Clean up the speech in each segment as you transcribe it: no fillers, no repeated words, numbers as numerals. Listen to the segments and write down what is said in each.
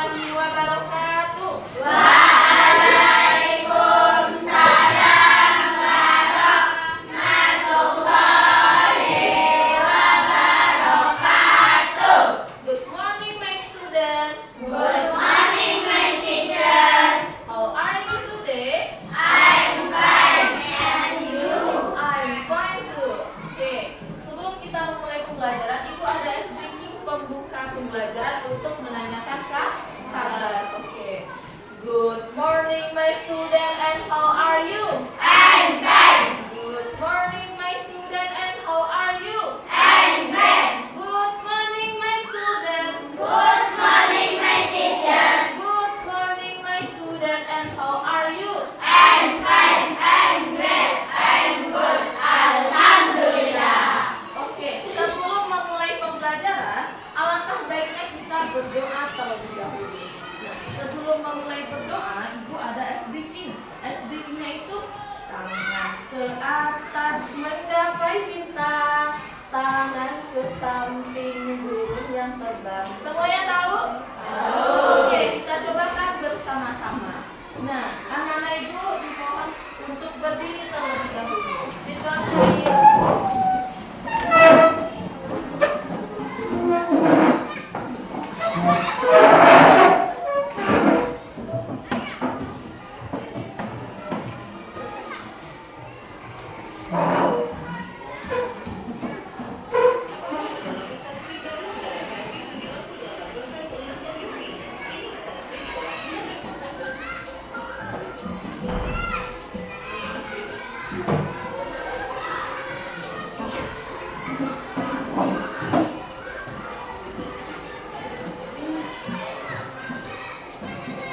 warahmatullahi wabarakatuh. Waalaikumsalam warahmatullahi wabarakatuh. Good morning my student. Good morning, my teacher. How are you today? I'm fine, and you? I'm fine too. Oke, sebelum kita memulai pembelajaran, Ibu ada speaking pembuka pembelajaran untuk menanyakan kabar. Oke. Good morning my student and how are you? I'm fine. Good morning my student and how are you? I'm fine. Good morning my student. Good morning, my teacher. Good morning my student and how are you? I'm fine. I'm great. I'm good. Alhamdulillah. Oke, sebelum memulai pembelajaran, alangkah baiknya kita berdoa terlebih dahulu. Nah, sebelum memulai berdoa, Ibu ada SBQ. SBQ-nya itu tangan ke atas menggapai bintang, tangan ke samping burung yang terbang. Semuanya tahu? Tahu. Oke, kita cobakan bersama-sama. Nah, anak-anak Ibu dimohon untuk berdiri terlebih dahulu. Sit down, please.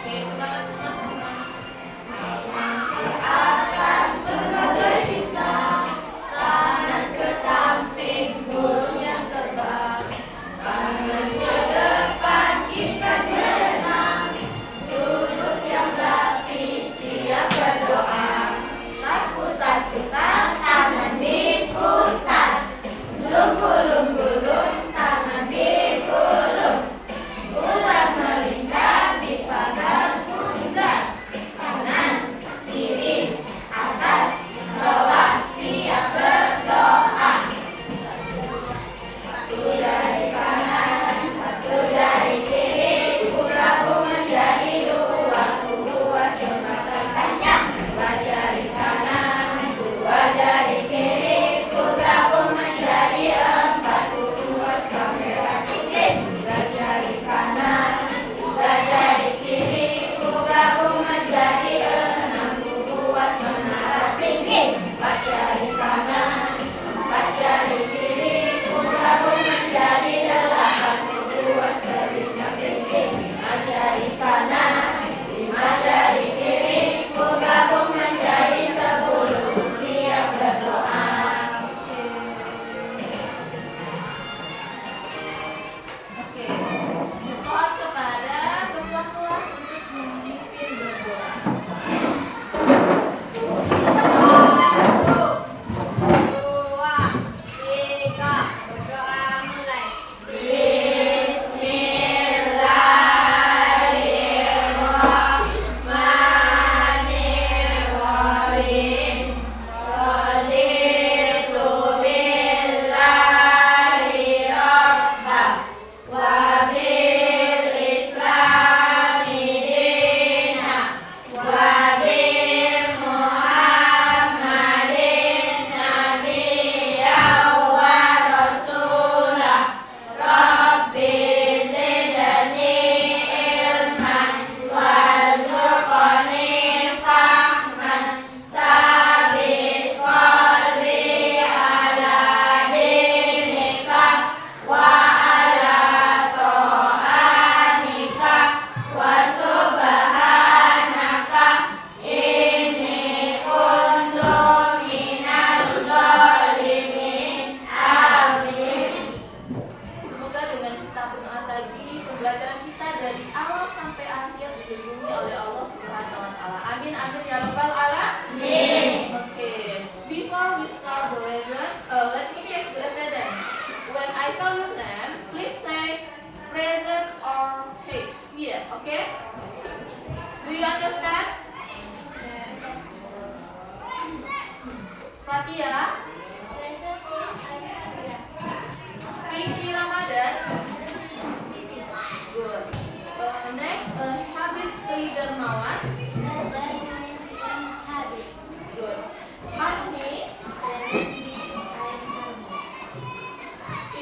Oke, cobakan sama-sama. Atas berbagai bintang, tangan ke samping burung yang terbang, tangan ke depan kita berenang, duduk yang rapi siap berdoa, lakukan kita tangan diputar, lumpur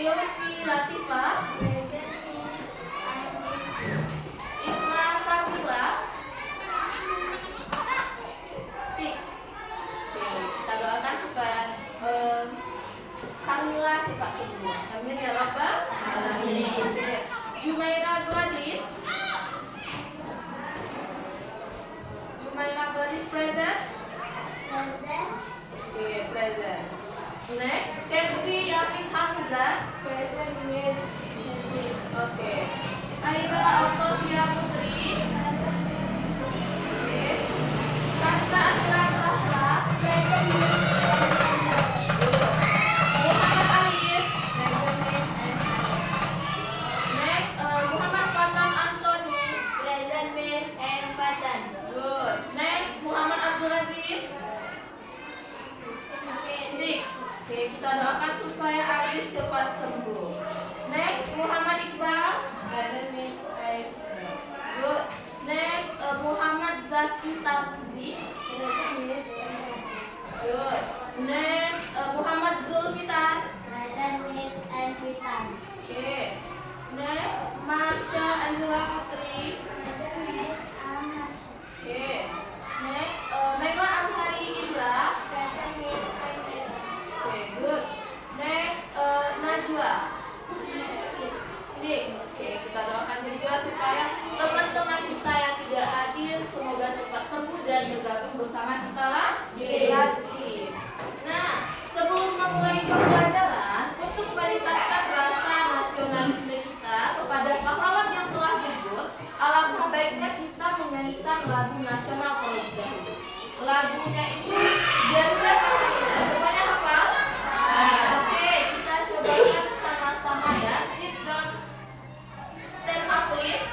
Ilfi Latifah. Isma Fardila. Sik. Oke, kita doakan supaya Kamila cepat sembuh. Amin ya Rabbal Alamin. Jumaira Gladys. Jumaira Gladys present. Oke, present. Next, Kenzi Yafik Hamza. Oke. Aira Autovia Putri. Oke. Kanta Asra Sahra. Muhammad Alif. Next, Muhammad Fatan Antoni. Good. Next, Muhammad Abdul Aziz. Sik. Oke, kita doakan supaya Aziz cepat sembuh. Next, Muhammad Iqbal. Good. Next, Muhammad Zaki Tarzi. Good. Next, Muhammad Zulfitar. Oke. Next, Marsha Angela Putri. Oke. Next, Naila Azhari Indra. Oke, good. Next, Najwa. Sik. Oke, kita doakan juga supaya teman-teman kita yang tidak hadir semoga cepat sembuh dan bergabung bersama kita lagi. Nah, sebelum memulai pembelajaran, untuk meningkatkan rasa nasionalisme kita kepada pahlawan yang telah gugur, alangkah baiknya kita menyanyikan lagu nasional terlebih dahulu. Lagunya itu Garuda Pancasila. Semuanya hafal? Oke, kita cobakan sama-sama ya. Sit down. Stand up please.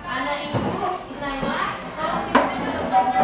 Anak ibu, Naila, tolong dipimpin duduknya.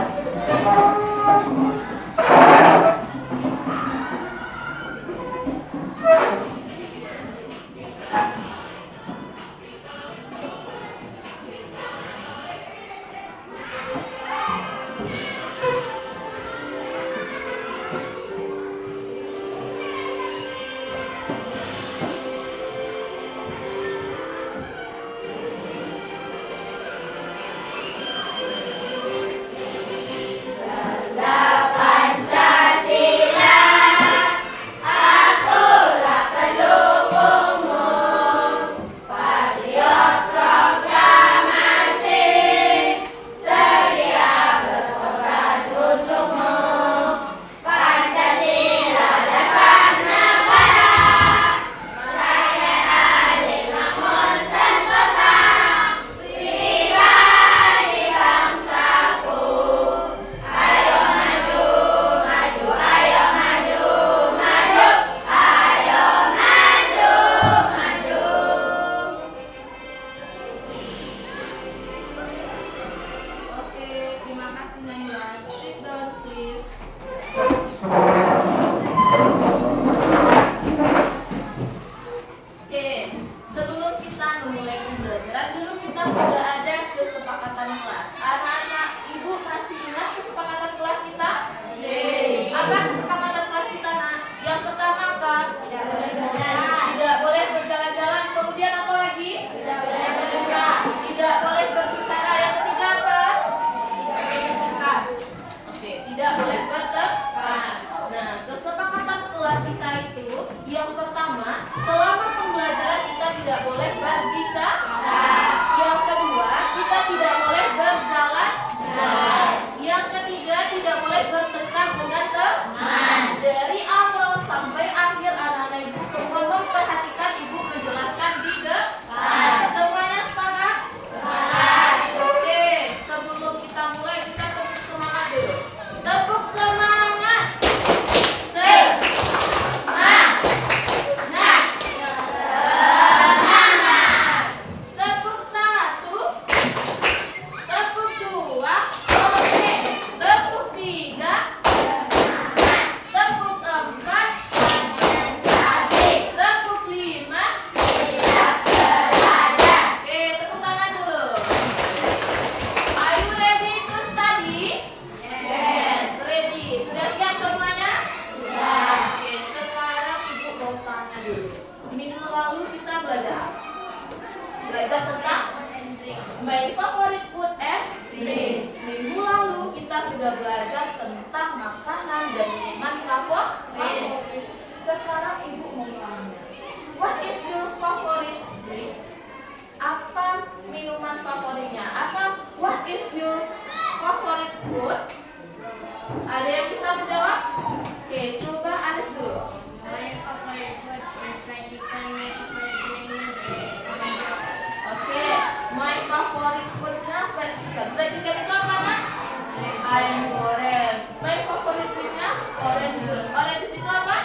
ayam goreng. My favorite drink-nya orange juice. Orange juice itu apa?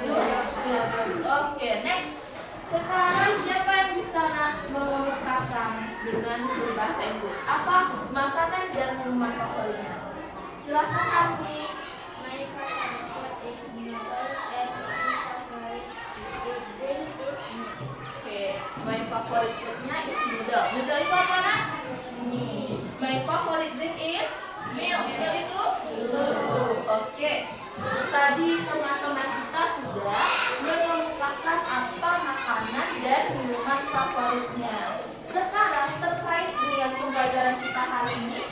Jus jeruk. Oke, next. Sekarang siapa yang bisa mengemukakan dengan berbahasa Inggris? Apa makanan dan minuman favoritnya? Silakan Ardi. My favorite food is noodles and my favorite drink is milk. Oke, my favorite foodnya is noodle. Noodle itu apa nak? Mie. My favorite drink is milk. Milk itu susu. Oke. Tadi teman-teman kita sudah mengemukakan apa makanan dan minuman favoritnya. Sekarang terkait dengan pembelajaran kita hari ini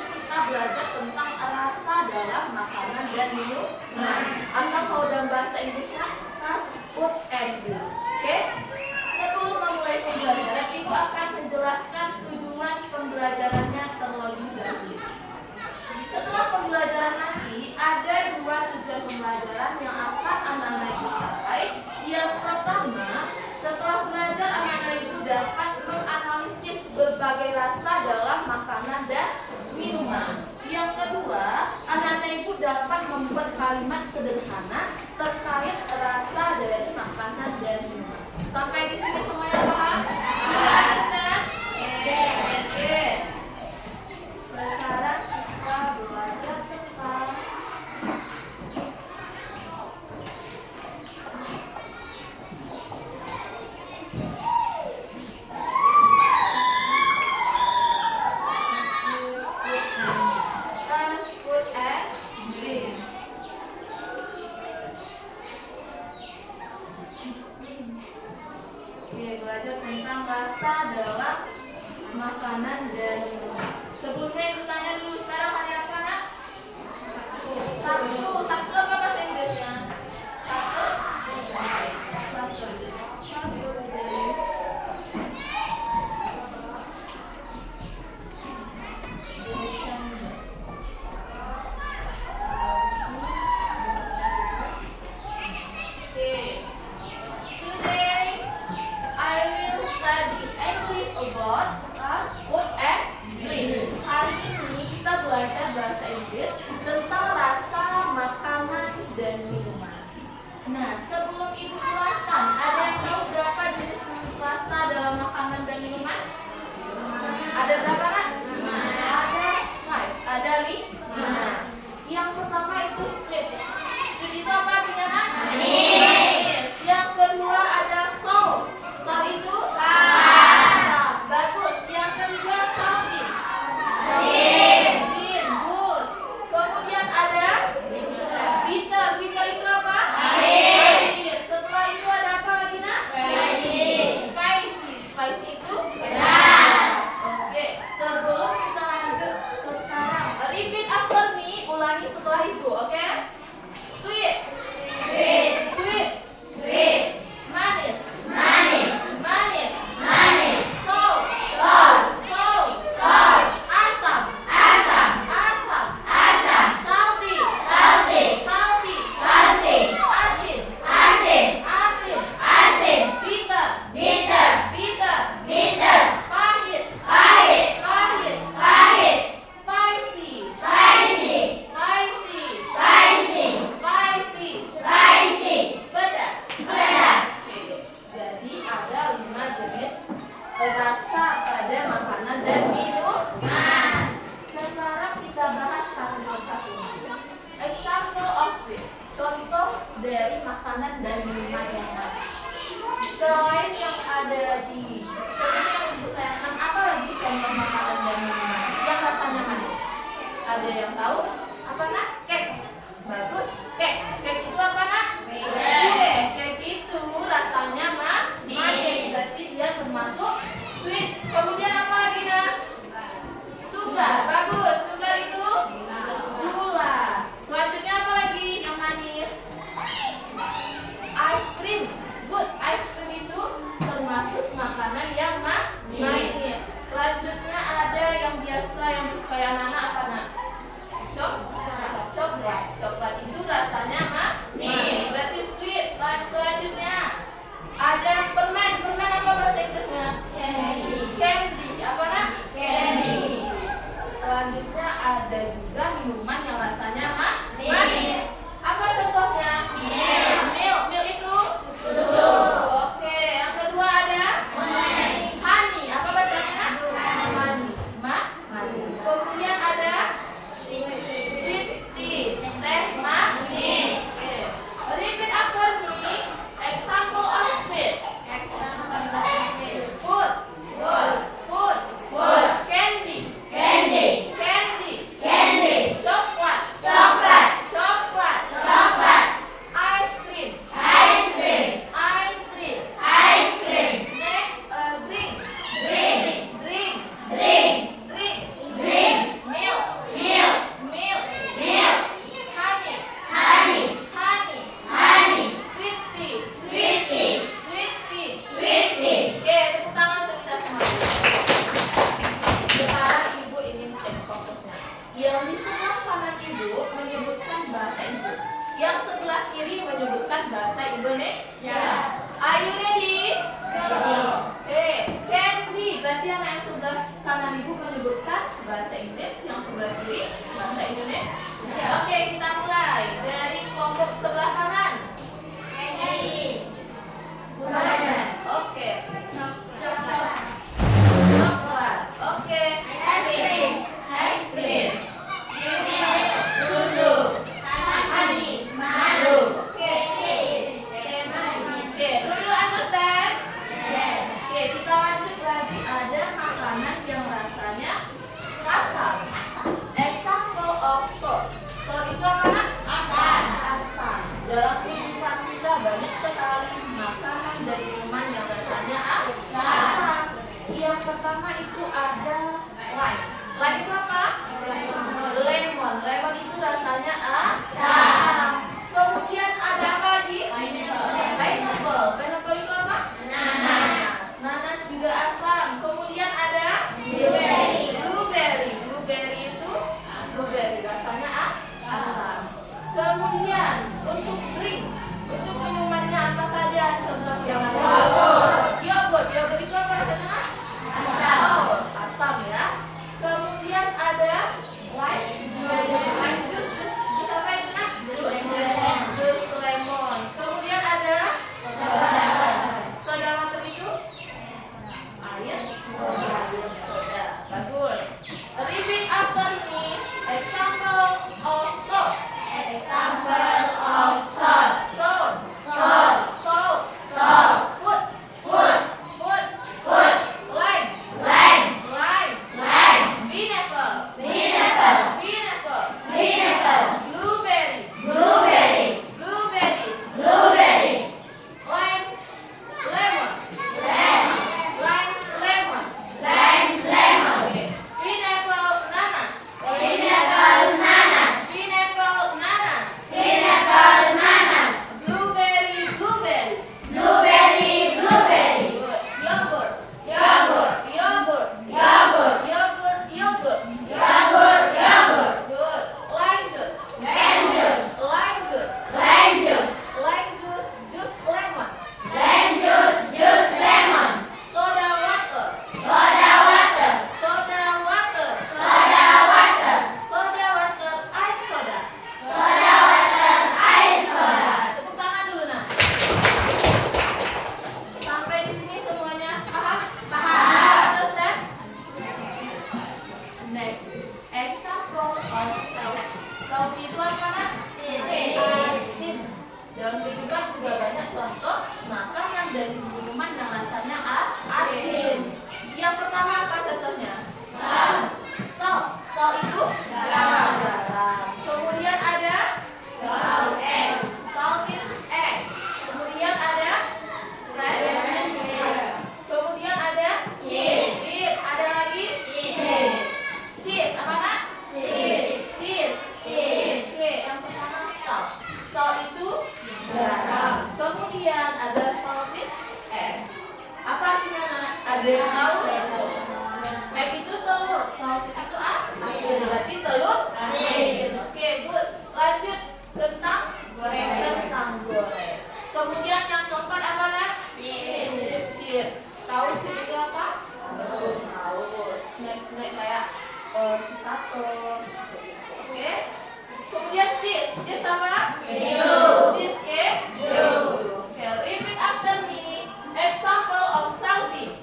kita belajar tentang rasa dalam makanan dan minuman. Atau kalau dalam bahasa Inggrisnya taste, food, and drink. Oke? Sebelum memulai pembelajaran, Ibu akan menjelaskan tujuan pembelajarannya terlebih dahulu. Setelah pembelajaran nanti, ada dua tujuan pembelajaran yang akan anak-anak Ibu capai. Yang pertama, setelah belajar anak-anak Ibu dapat menganalisis berbagai rasa dalam makanan dan minuman. Yang kedua, anak-anak Ibu dapat membuat kalimat sederhana terkait rasa dari makanan dan minuman. Sampai di sini semuanya paham? Understand? Oke. Sekarang kita belajar tentang taste, food, and drink. Oke, belajar tentang rasa dalam makanan dan minuman. Sebelumnya Ibu tanya dulu, sekarang hari apa nak? Sabtu. Sabtu apa bahasa Inggrisnya? Sabtu. Today I will study English about us, food, and drink. Hari ini kita belajar bahasa Inggris tentang rasa makanan dan minuman. Nah, sebelum Ibu jelaskan, ada yang tahu berapa jenis rasa dalam makanan dan minuman? Ada berapa kan? Ada 5. Ada 5. Yang pertama itu sweet. Sweet itu apa artinya nak? Manis. Yang kedua ada sour. Sour itu asam. Bagus. Yang ketiga salty. Asin. Good. Kemudian ada bitter. Bitter itu apa? Pahit. Setelah itu ada apa lagi nak? Spicy. Spicy itu pedas. Oke. Sebelum kita lanjut sekarang, repeat after me. Ulangi setelah Ibu. Oke? Sweet. Sweet. Manis. Manis. Sour. Asam. Salty. Asin. Bitter. Pahit. Spicy. Pedas. Oke. Jadi ada 5 jenis rasa pada makanan dan minuman. Sekarang kita bahas satu persatu. Example of sweet. Contoh dari makanan dan minuman yang manis. Selain yang ada di seperti yang Ibu tanyakan, apa lagi contoh makanan dan minuman yang rasanya manis? Ada yang tahu? Apa nak? Cake. Bagus. Cake itu apa nak? Kue. Cake itu rasanya manis. Berarti dia termasuk sweet. Kemudian apa lagi nak? Sugar. Bagus. Sugar itu gula. Selanjutnya apa lagi yang manis? Ice cream. Good. Ice cream itu termasuk makanan yang manis. Selanjutnya ada yang biasa yang disukai anak-anak apa nak? bahasa Indonesia. Are you ready? Oke, candy. Berarti anak yang sebelah kanan ibu menyebutkan bahasa Inggris, yang sebelah kiri bahasa Indonesia. Oke, kita mulai dari kelompok sebelah kanan. Mana? Oke. Coklat. Oke. Es krim. Susu. Madu. Oke. Oke, do you understand? Oke, kita lanjut lagi. Ada makanan yang rasanya asam. Example of salt. Salt itu apa, Nak? Asam. Dalam kehidupan kita banyak sekali makanan dan minuman yang rasanya asam. Yang pertama itu ada lime. Lime itu apa? Lemon. Lemon itu rasanya asam. Kemudian ada apa lagi? Pineapple. Pineapple itu apa? Nanas. Nanas juga asam. Kemudian ada blueberry. Blueberry itu rasanya asam. Kemudian untuk drink, untuk minumannya apa saja? Contoh yang asam. Yogurt itu apa rasanya? Asam ya. Kemudian ada lime juice apa itu, Nak? Jus lemon. Kemudian ada soda water itu air soda. Bagus. Repeat after me. Example of salt. Ada yang tahu? Egg itu telur, salted itu asin. Berarti telur asin. Oke, good. Lanjut kentang goreng. Kemudian yang keempat apa, Nak? Chip. Tahu chip itu apa? Tahu. Snack kayak citato. Oke. Kemudian cheese. Cheese apa? Cheese keju. Oke, repeat after me. Example of salty.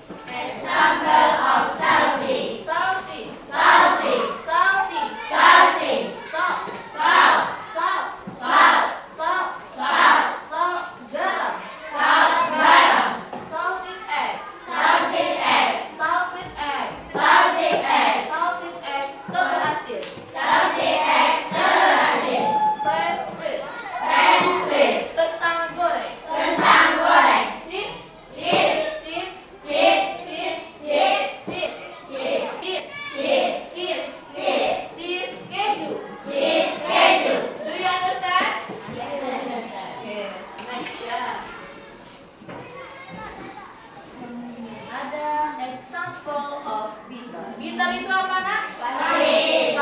Bitter itu apa, Nak? Pahit.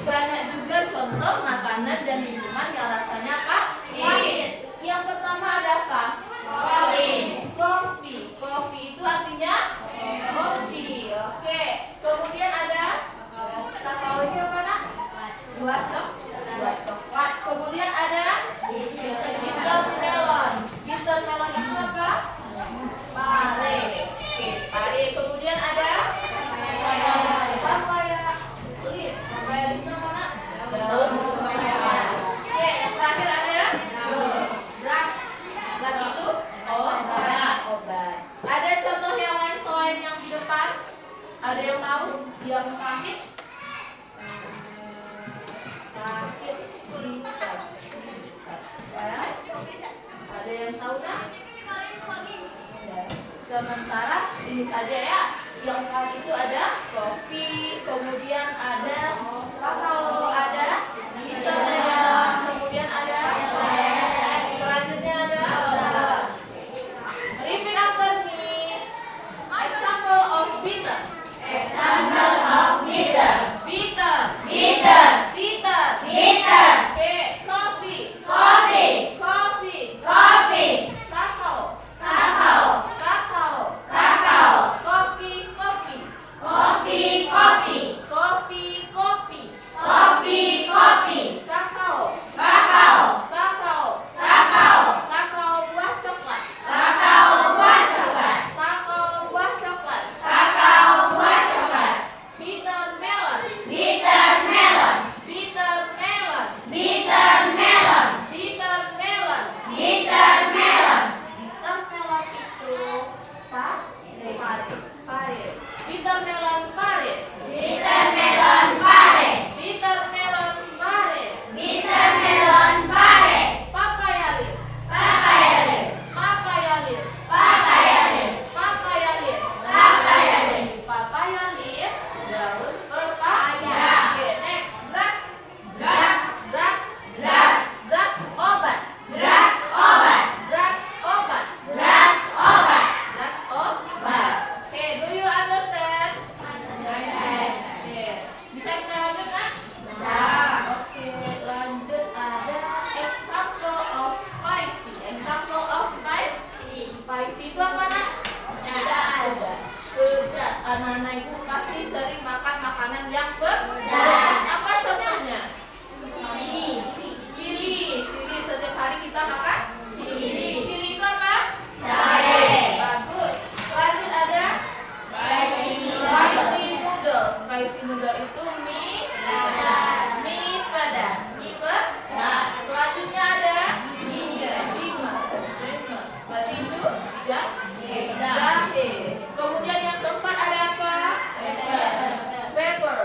Banyak juga contoh makanan dan minuman yang rasanya pahit. Yang pertama ada apa? Coffee. Coffee itu artinya kopi. Oke. Kemudian ada kakao itu apa nak? Buah coklat. Kemudian ada bitter melon. Bitter melon itu apa? Pare. Oke, pare. Kemudian ada papaya. Lihat, papaya itu apa nak? Daun papaya. Oke, yang terakhir ada brak. Brak itu obat. Ada contoh yang lain selain yang di depan? Ada yang tahu? Yang pahit? Pahit itu lipat. Ada yang tahu nggak? Ya, sementara ini saja ya. Yang pahit itu ada kopi, kemudian ada kakao, ada bitter melon, kemudian ada selanjutnya ada repeat after me. Example of bitter. Bitter. Okay. Coffee. Kakao buah coklat. Bitter melon. Bitter melon itu pare. Bitter melon pare. Papaya leaf. Papaya leaf, daun pepaya. Okay, next, drugs obat. Okay, do you understand? Okay. Bisa kita lanjut kan? Oke, lanjut ada example of spicy. Spicy itu apa nak? Pedas. Anak-anak ibu pasti sering makan makanan yang pedas. Apa contohnya? Chili. Setiap hari kita makan chili. Chili itu apa? Bagus. Lanjut ada spicy noodle itu mie pedas. Selanjutnya ada dimmer. Berarti itu jahe. Kemudian yang keempat ada apa? Pepper.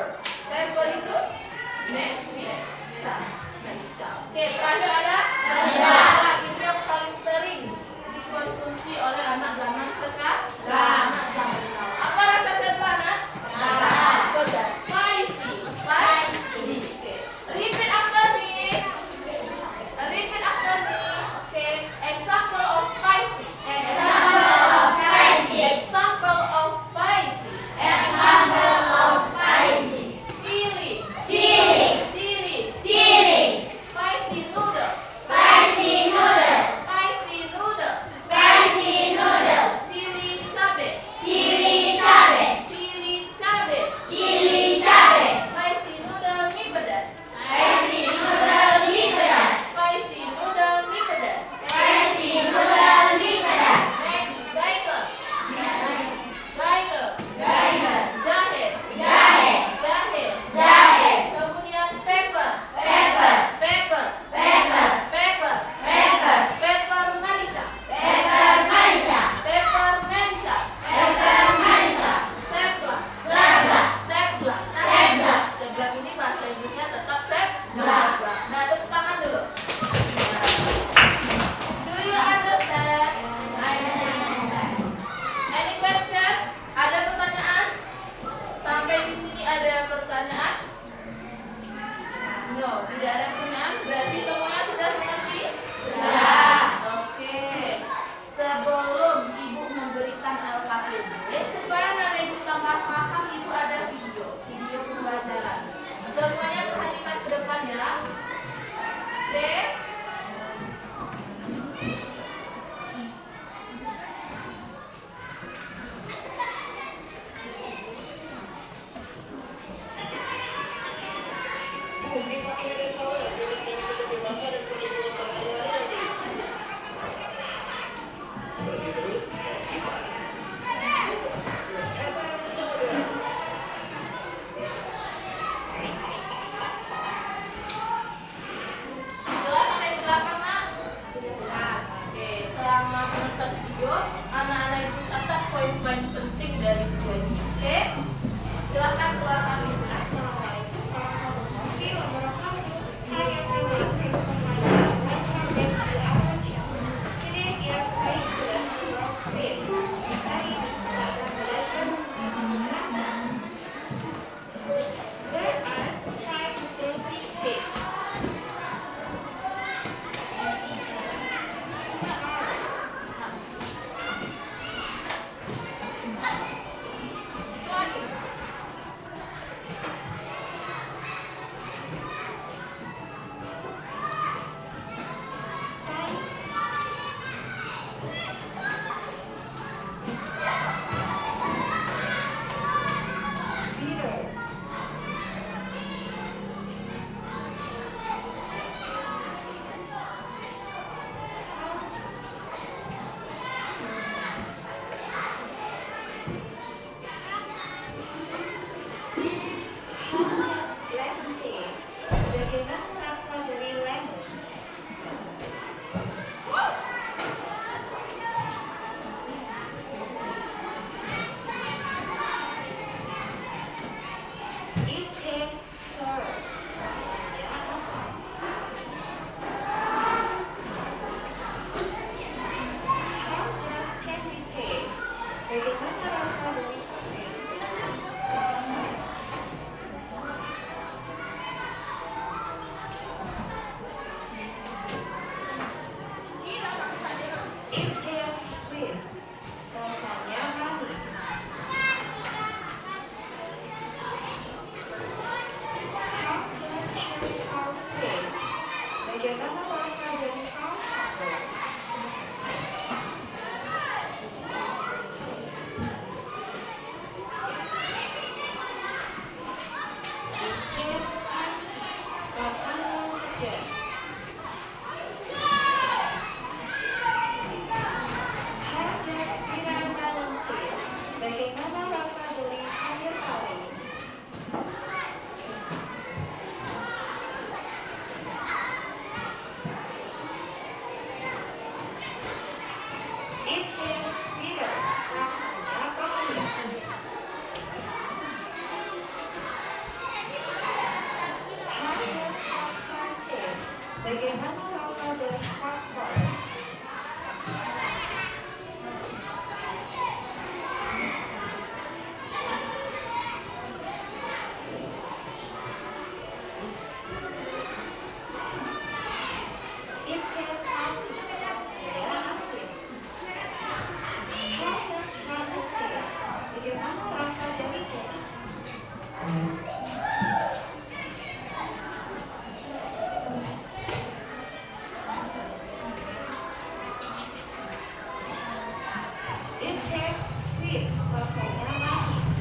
rasanya manis.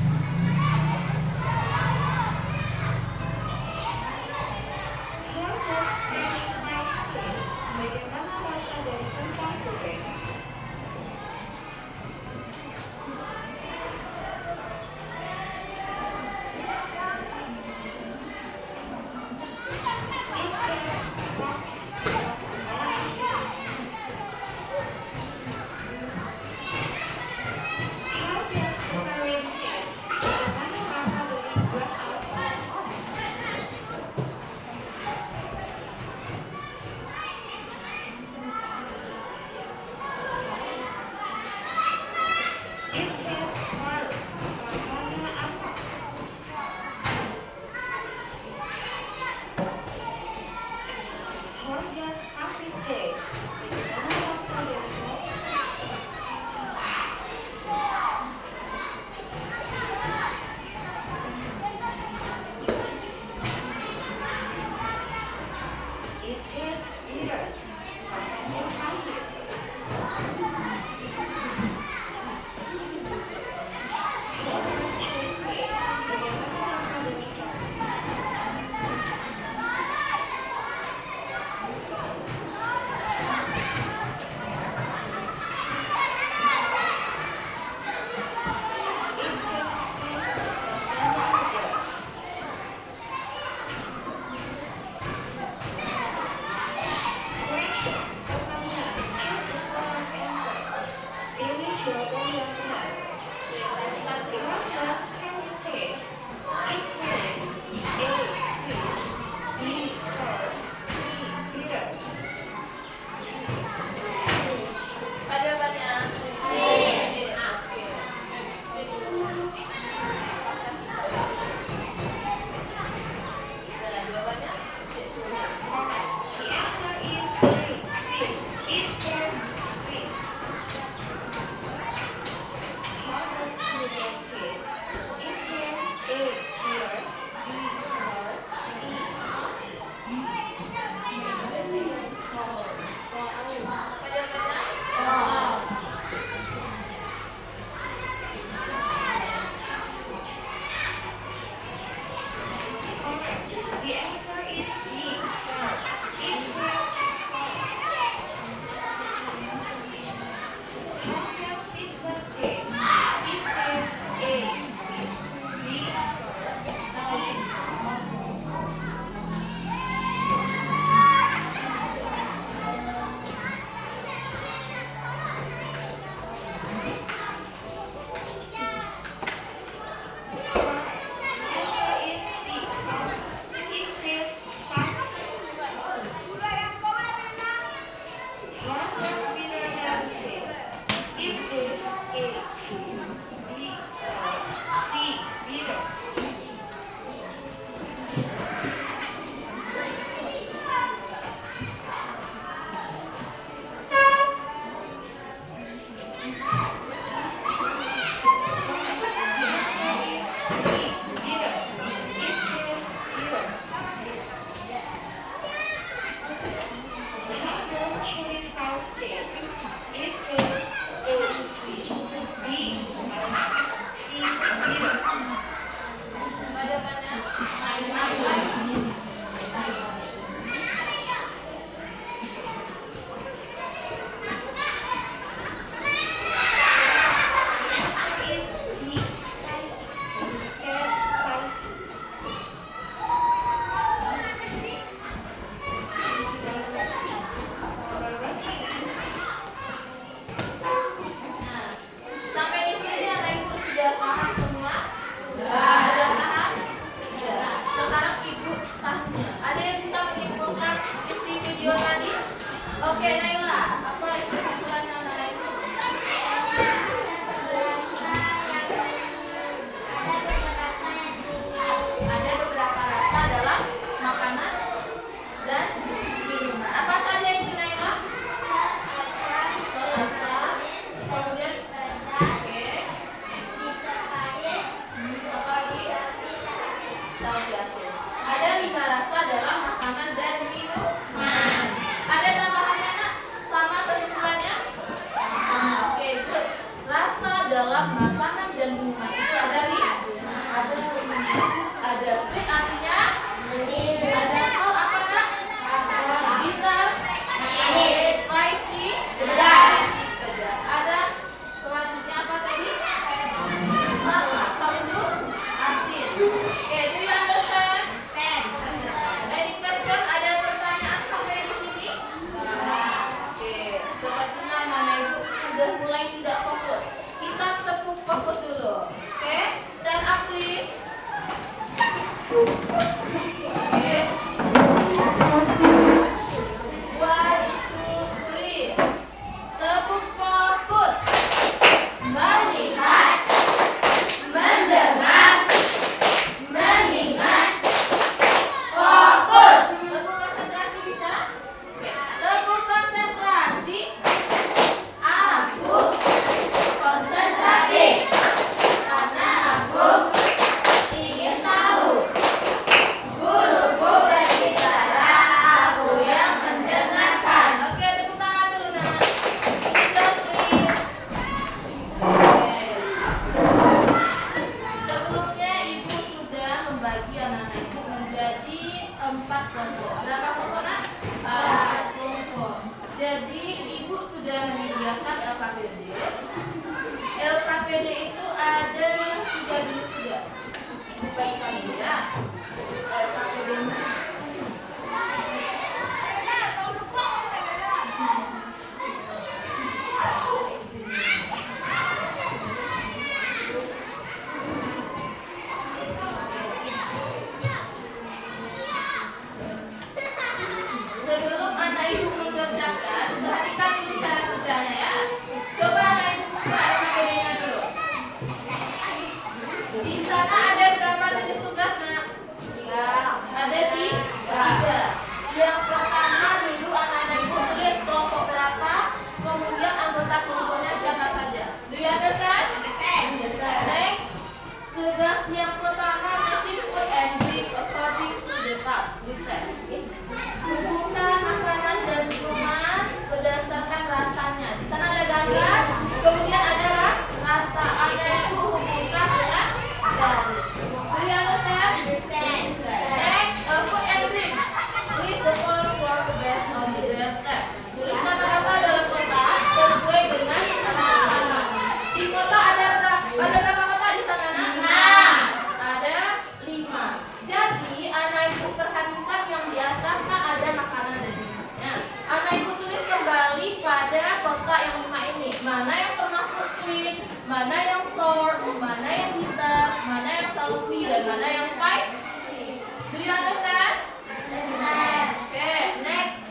How does French fries taste? Bagaimana rasa dari kentang goreng? It tastes salty. Rasanya asin. How does tamarind taste? Bagaimana rasa dari buah asam? It tastes sour. Rasanya asam. How does coffee taste? Bagaimana rasa dari kopi? It tastes bitter. Rasanya pahit. How does cherry taste? Bagaimana rasa dari jeruk? It tastes spicy. Rasanya pedas. Questions pertama, choose the correct answer. Pilih jawaban yang benar. How does candy taste? It tastes A. Sweet, B. Sour, C. Bitter. Jawabannya jawabannya Correct. The answer is A. Sweet. It tastes sweet. How does vinegar taste? It tastes A. Bitter, B. Sour, C. Salty. Correct. The answer is B. Sour. It tastes sour. How does pizza taste? It tastes A. Sweet, B. Sour, C. Salty. Correct. The answer is C. Salty. It tastes salty. How does bitter melon taste? It tastes A. Sweet, B. Sour, C. Bitter. The answer is C. Bitter. It tastes bitter. How does chili sauce taste? It tastes A. Sweet, B. Spicy, C. Bitter. The answer is B. Spicy. It tastes spicy. Sriracha. sampai di sini anak ibu sudah paham semua? Sudah paham? Sudah. Sekarang ibu tanya, ada yang bisa menyimpulkan isi video tadi? Oke, Naila, apa kesimpulannya Naila? Ada beberapa rasa dalam makanan dan minuman. Apa saja itu Naila? Rasa, kemudian oke, apa lagi? Saus asin. Ada 5 rasa dalam makanan dan minuman. Ada tambahannya nak? Sama kesimpulan sudah mulai tidak fokus. Kita tepuk fokus dulu. Oke, stand up please. Oke. 1, 2, 3. Tepuk fokus. Melihat, mendengar, mengingat, fokus. Tepuk konsentrasi bisa? Tepuk konsentrasi. Aku konsentrasi karena aku ingin tahu. Guruku berbicara, aku yang mendengarkan. Oke, tepuk tangan dulu nak. Stop please. Oke. Sebelumnya ibu sudah membagi anak-anak ibu menjadi 4 kelompok. Berapa kelompok nak? 4 kelompok. Jadi ibu sudah menyediakan LKPD. LKPD itu ada 3 jenis tugas. Ibu bagikan dulu ya. LKPD-nya. Sebelum anak ibu mengerjakan, perhatikan dulu cara kerjanya ya. Coba anak ibu buka LKPD-nya dulu. Di sana ada berapa jenis tugas nak? Ada 3. Yang pertama dulu anak-anak ibu tulis kelompok berapa, kemudian anggota kelompoknya siapa saja. Do you understand? Next, tugas yang pertama matching food and drink according to the test. Hubungkan makanan dan minuman berdasarkan rasanya. Di sana ada gambar, kemudian ada rasa. Anak ibu hubungkan dengan garis. Do you understand? Next, food and drink. List the following word based on the test. Tulis kata-kata dalam kotak sesuai dengan rasanya. Di kotak ada berapa kotak di sana nak? 5. Ada 5. Jadi anak ibu perhatikan yang di atas kan ada makanan dan minumannya. Anak ibu tulis kembali pada kotak yang 5 ini. Mana yang termasuk sweet, mana yang sour, mana yang bitter, mana yang salty, dan mana yang spicy. Do you understand? Oke, next.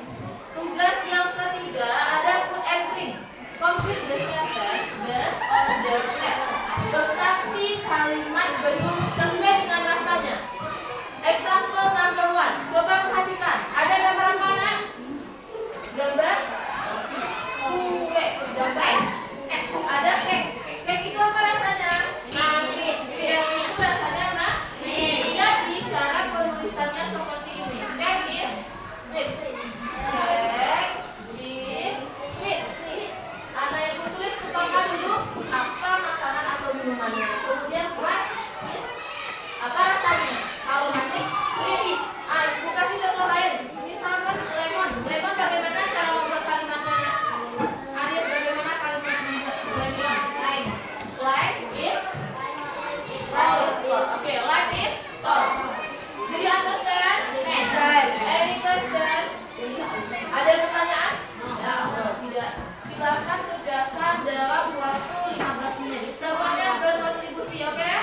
Tugas yang ketiga ada food and drink. Complete the sentence based on the test. Tetapi kalimat berikut sesuai dengan rasanya. Example number 1. Coba perhatikan. Ada gambar apa nak? Gambar kue. Gambar ada cake. Cake itu apa rasanya? Cake itu rasanya apa? Jadi cara penulisannya seperti ini. Cake is sweet. Cake is sweet. Anak ibu tulis pertama dulu apa makanan atau minumannya. Kemudian what is apa rasanya? Kalau manis sweet. Ibu kasih contoh lain. Misalkan lemon. Lemon bagaimana cara membuat kalimatnya? Arif, bagaimana kalimat membuat lemon? Lime is sour. Oke, lime is sour. Do you understand? Any question? Ada pertanyaan? Tidak. Silakan kerjakan dalam waktu 15 menit. Semuanya berkontribusi, oke?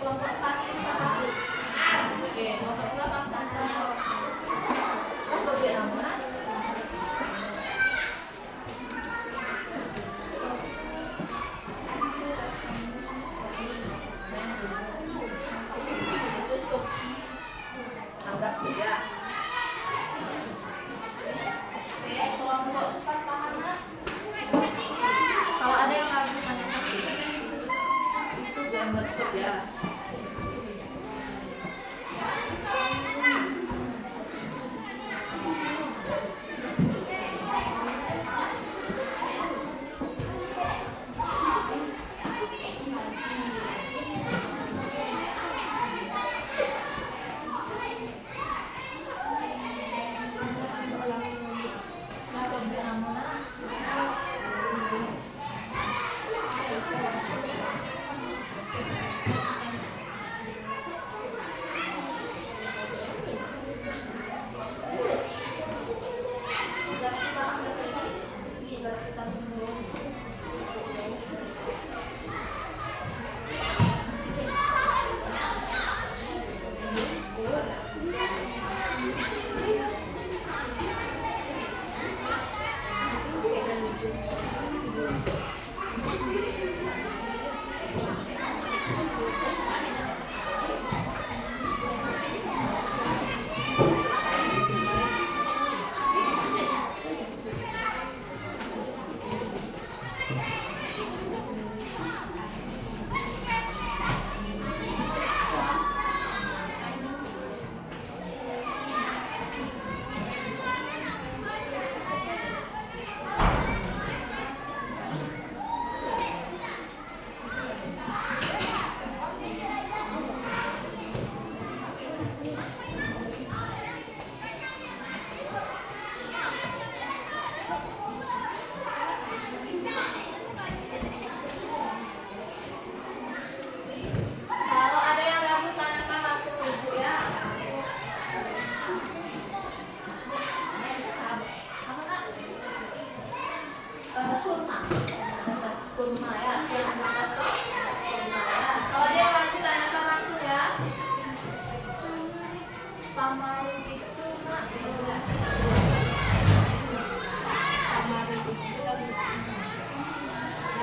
Kelompok 1 Oke, kelompok 2 makan sama. Kan bagian apa? Itu sup. Anggap saja. Oke, kelompok 4 paham nak? Kalau ada yang ragu tanya lagi. Itu gambar sup ya.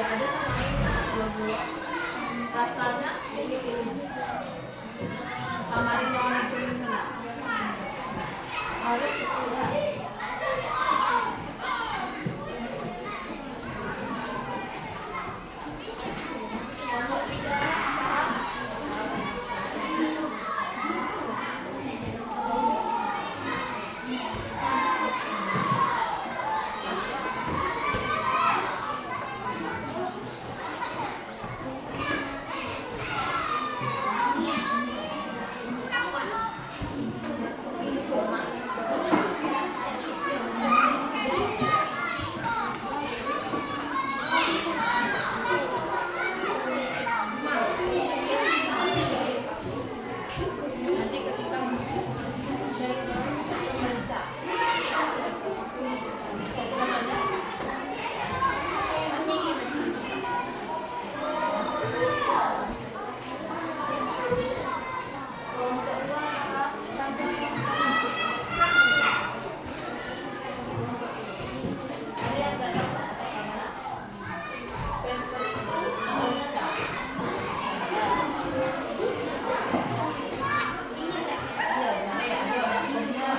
Gak ada namanya rasanya tamarin yang warna kuning mana? Harus itu ya. Nanti ketika baca ada yang nggak tahu kata-katanya pemper itu baca. Iya, ada maksudnya.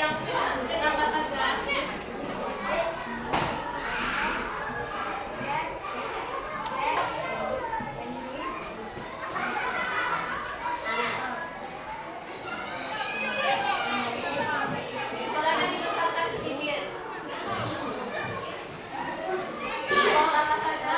yang sweet apa saja? Suaranya dibesarkan sedikit. Soal apa saja?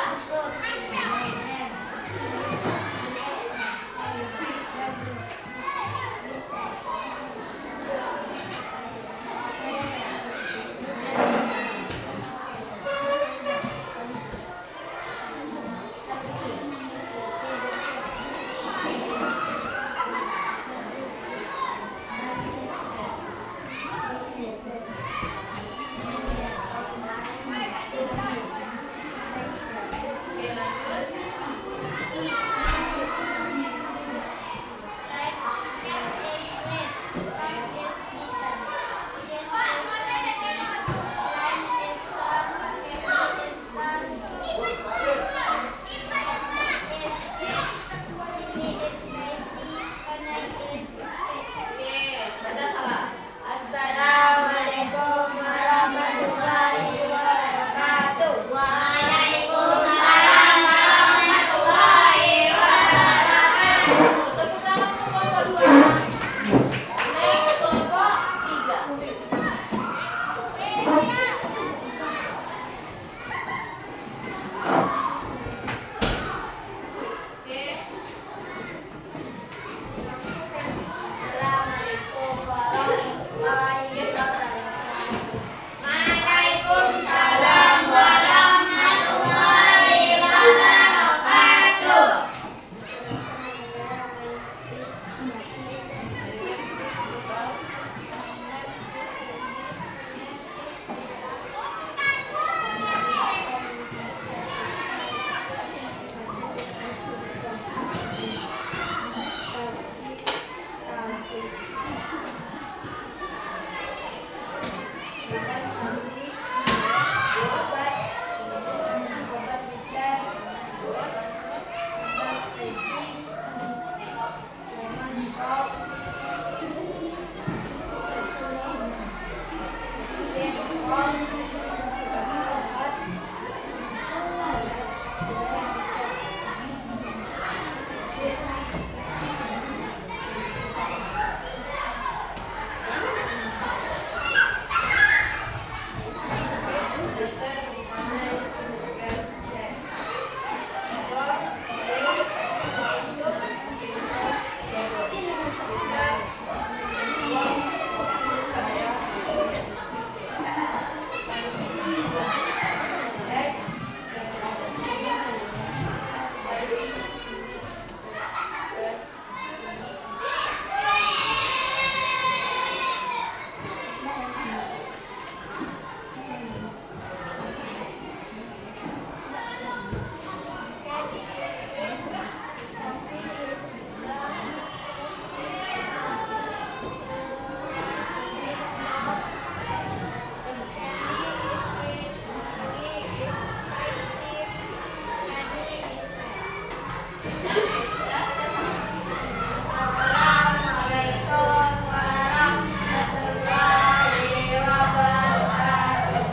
Oke, lanjut. Oke, baca salah. Assalamualaikum warahmatullahi wabarakatuh. Waalaikumsalam warahmatullahi wabarakatuh. Tepuk tangan untuk kelompok 2. Next kelompok 3. Oke. Assalamualaikum warahmatullahi wabarakatuh. Waalaikumsalam warahmatullahi wabarakatuh.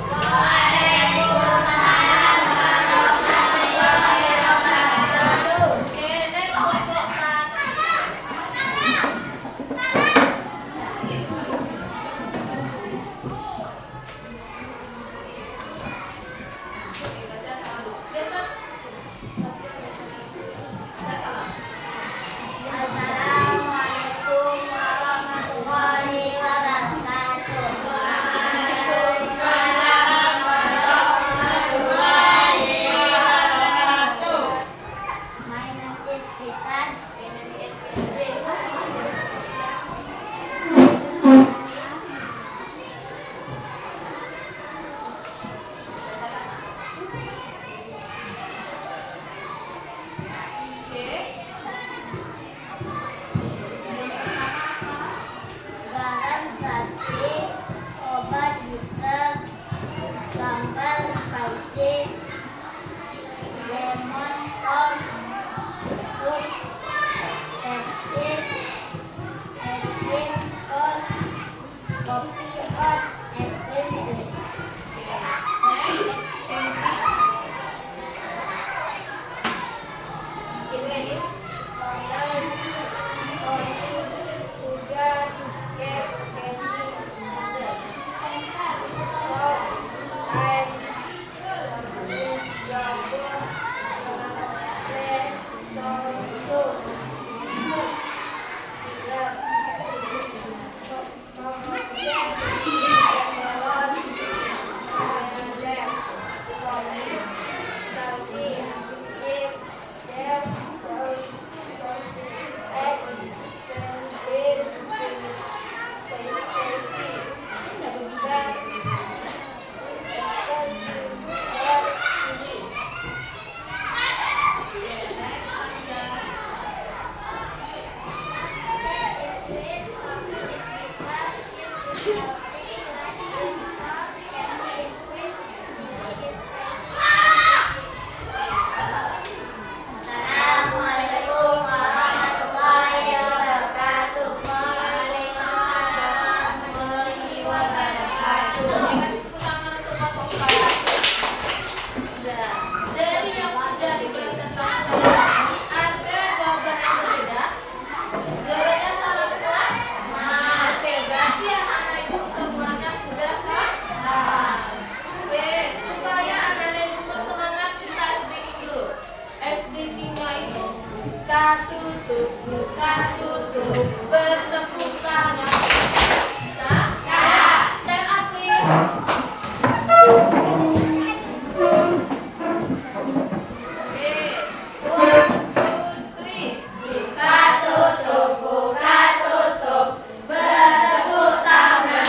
Assalamualaikum warahmatullahi wabarakatuh. Oke, next kelompok 4. Baca salah. Besok baca salah. Assalamualaikum warahmatullahi wabarakatuh. Waalaikumsalam warahmatullahi wabarakatuh. My name is Vitan. Oke. Garam sapi, obat hitam, sambal spicy, lemon salt, sup, es krim, kol, kopi cepat. Es krim sweet. Next, Kenzi. Sugar, cake, candy, nuts. Salt, lime, yogurt, soy, Assalamualaikum warahmatullahi wabarakatuh. Waalaikumsalam warahmatullahi wabarakatuh. Kasih tepuk tangan untuk Pak Popai. Dari yang sudah dipresentasikan tadi, ada jawaban yang berbeda. Jawabannya sama semua? Oke, berarti anak-anak ibu semuanya sudah paham. Oke, supaya anak-anak ibu bersemangat, kita speaking dulu. Speakingnya itu katutup, bertepuk tangan. Bisa? Stand up please. Oke, 1, 2, 3. Buka tutup, bertepuk tangan.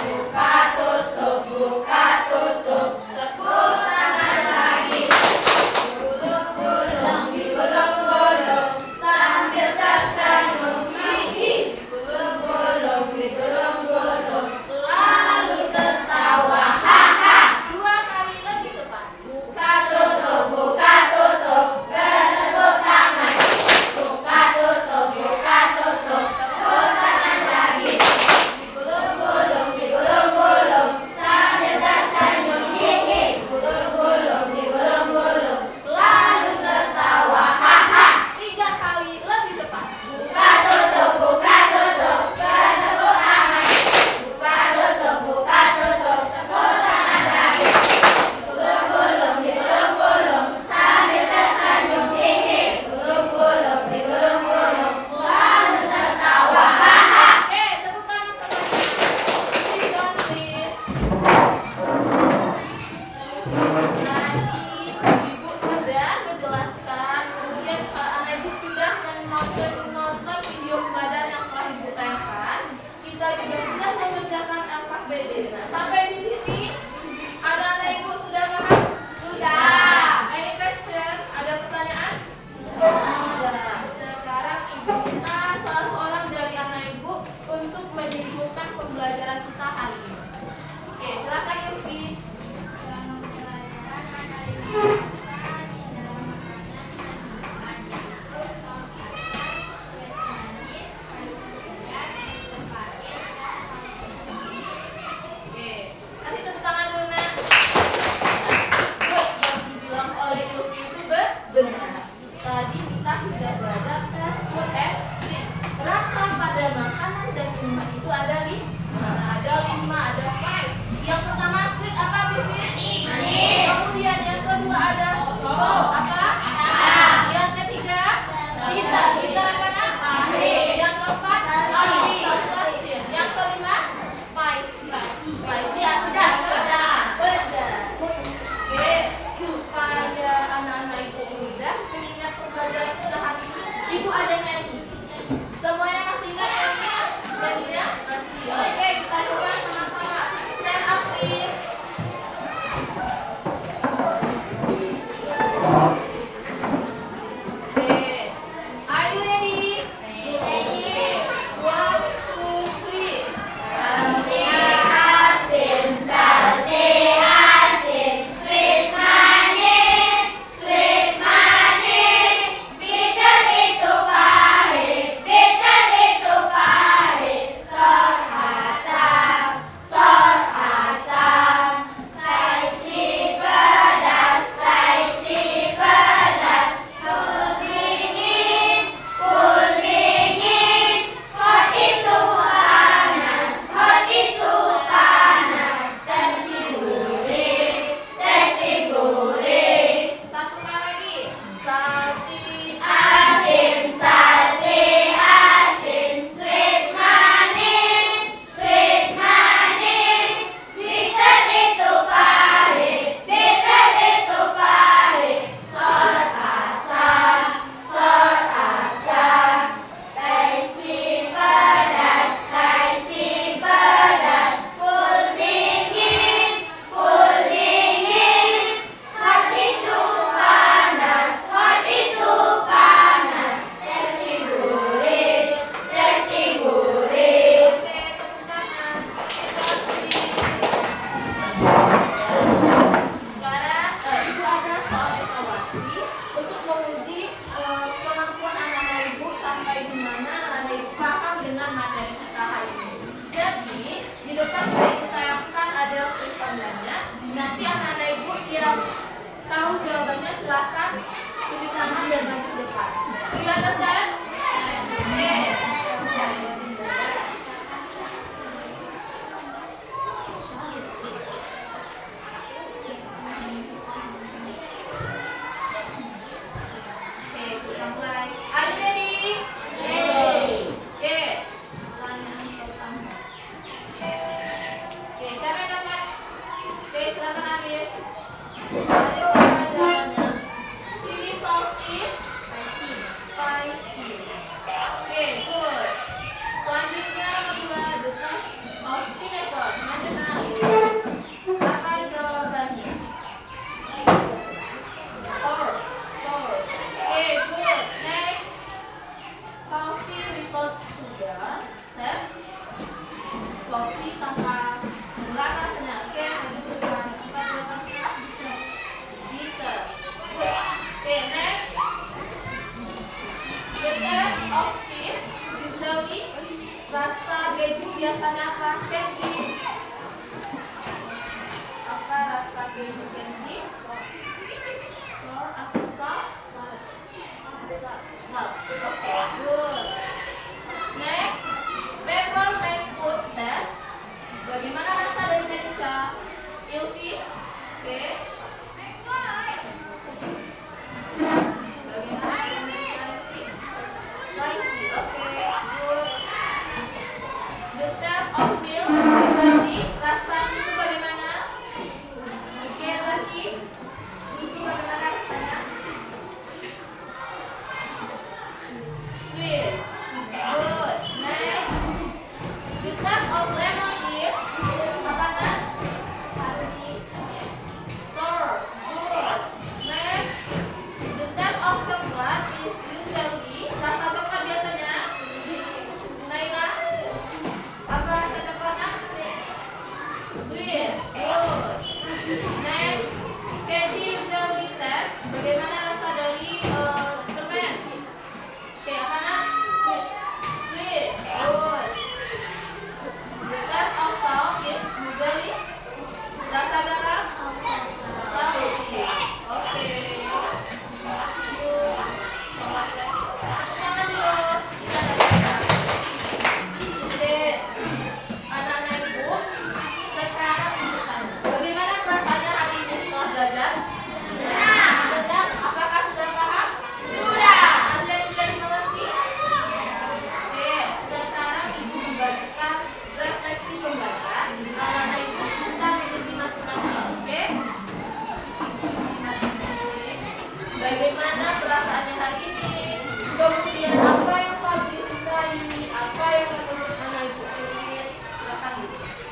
Buka tutup, tepuk tangan lagi. Gulung-gulung, digulung-gulung, sambil tersenyum gigih. Digulung-gulung, lalu tertawa. Haha. 2 kali lebih cepat. Buka tutup, bertepuk tangan. Buka tutup, tepuk tangan lagi. Digulung-gulung, sambil tersenyum gigih. Digulung-gulung, lalu tertawa. Haha. 3 kali lebih cepat. Buka tutup, bertepuk tangan. Buka tutup, tepuk tangan lagi. Digulung-gulung, sambil tersenyum gigih. Digulung-gulung, lalu tertawa. Haha. Tepuk tangan semuanya. Sit down, please. Tadi ibu sudah menjelaskan, kemudian anak ibu sudah menonton video pelajaran yang telah ibu tayangkan. Kita juga sudah mengerjakan LKBD. Nah, sampai di sini anak-anak ibu sudah paham? Sudah. Any question? Ada pertanyaan? Sudah. Sekarang ibu minta salah seorang dari anak ibu untuk menyimpulkan pembelajaran kita hari ini. Oke, silakan Yulfi. Selama pelajaran anak ibu merasa di dalam makanan terdapat salt asam, sweet manis, spicy pedas, pahit, asam. Oke, kopi tanpa gula rasanya. Oke, maju ke depan. Apa jawabannya? Bitter. Oke, next. The taste of cheese usually rasa keju biasanya apa? Kenji. Apa rasa keju Kenji? Sour atau salt? Salt. Oke, good. Next, peppermint food test. Bagaimana rasa dari matcha? Ilfi? Oke. Bagaimana rasa matcha Ilfi? Spicy. Oke, good. The taste of milk usually rasa susu bagaimana? Oke, Zaki. Susu bagaimana rasanya? Sweet. Good. Next. The taste of lemon is apa nak? Sour. Good. Next. The taste of chocolate is usually rasa coklat biasanya. Naila. Apa rasa coklatnya? Sweet. Good. Next. Candy usually taste. Bagaimana rasa dari permen? Kayak apa nak? Sweet. Good. The taste of salt is usually rasa garam. Salty. Oke. Tangan dulu. Kita Oke. Anak-anak ibu, sekarang ibu tanya. Bagaimana perasaannya hari ini setelah belajar? Sedang. Apakah sudah paham? Sudah. Ada yang tidak dimengerti? Oke, sekarang ibu membagikan refleksi pembelajaran. Anak-anak ibu bisa mengisi masing-masing. Oke? Isi masing-masing. Bagaimana perasaannya hari ini? Kemudian apa yang paling disukai? Apa yang menurut anak ibu sulit? Silakan diskusi.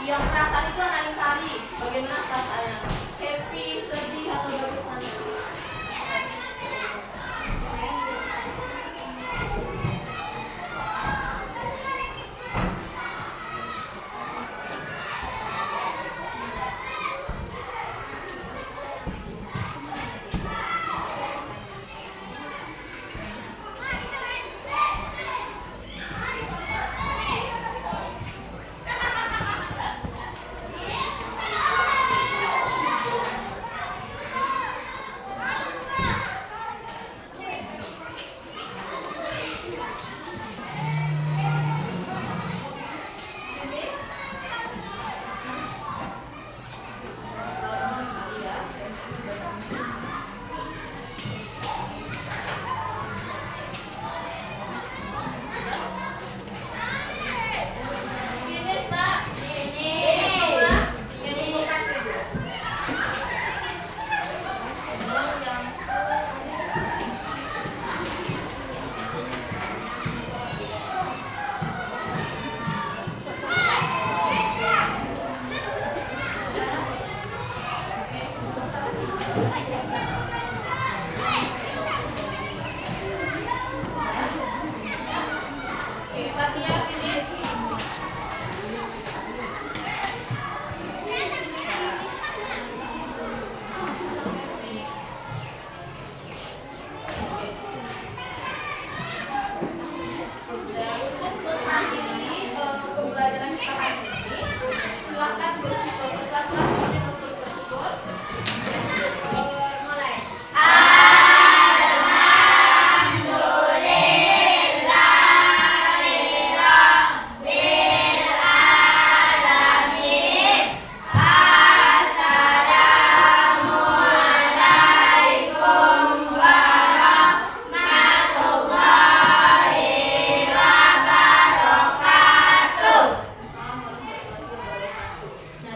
Yang perasaan itu anak Intari. Bagaimana perasaannya? Happy, sedih, atau bagaimana?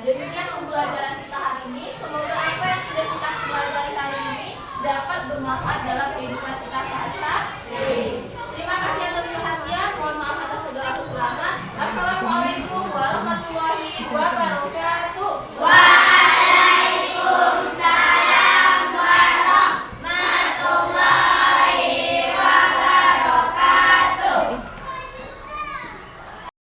demikian pembelajaran kita hari ini. Semoga apa yang sudah kita pelajari hari ini dapat bermanfaat dalam kehidupan kita